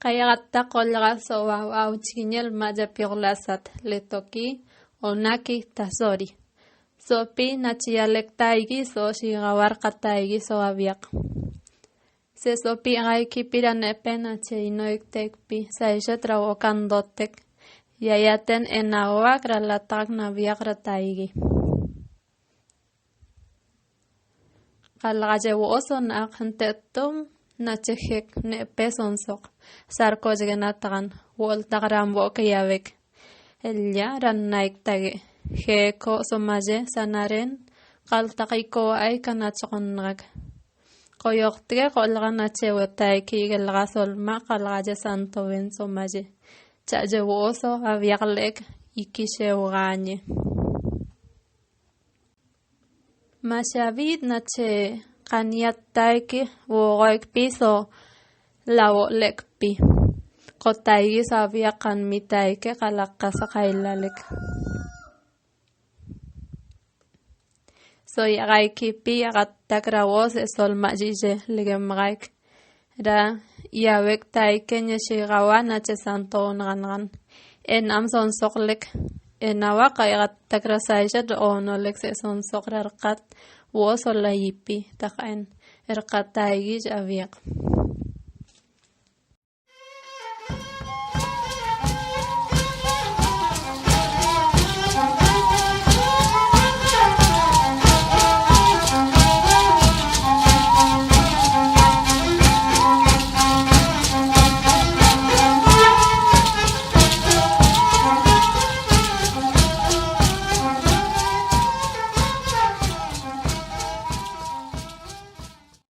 Kayagatta kolga sowa au chignel maya pirlasat letoki onaki tasori. Sopi nachiyalektaigi so shigawar kataigi so aviak. Se sopi gaiki piranepe nachinoiktekpi saishet rawokandotek. Yayaten enawak ralatak naviak rataigi. Kalgajewo oson akhantetum nachehek ne pesonsok. Sarko jegenatagan woltagrambo kayavek. Ella rannaik tage. Heko somaje sanaren kaltakiko ay kanachonrag. Koyoktige kolganachewe taiki gelgasolma kalgaje santoven somaje. Chajewo oso aviaglek ikishewganye. Mashavid nache kaniataiki wogoik piso lawo lekpi. Kotaigi sabia kan mitaike kalakasa kailalek. So yagaiki pi agatakrawos esol majije ligemgaik. Ra yawek taike nyeshigawa nache santo ngangan. En amson soklek. En awaka yagatakrasaishat onolek se son sokrarkat. Woso la yipi takaen. Erkataigi aviak.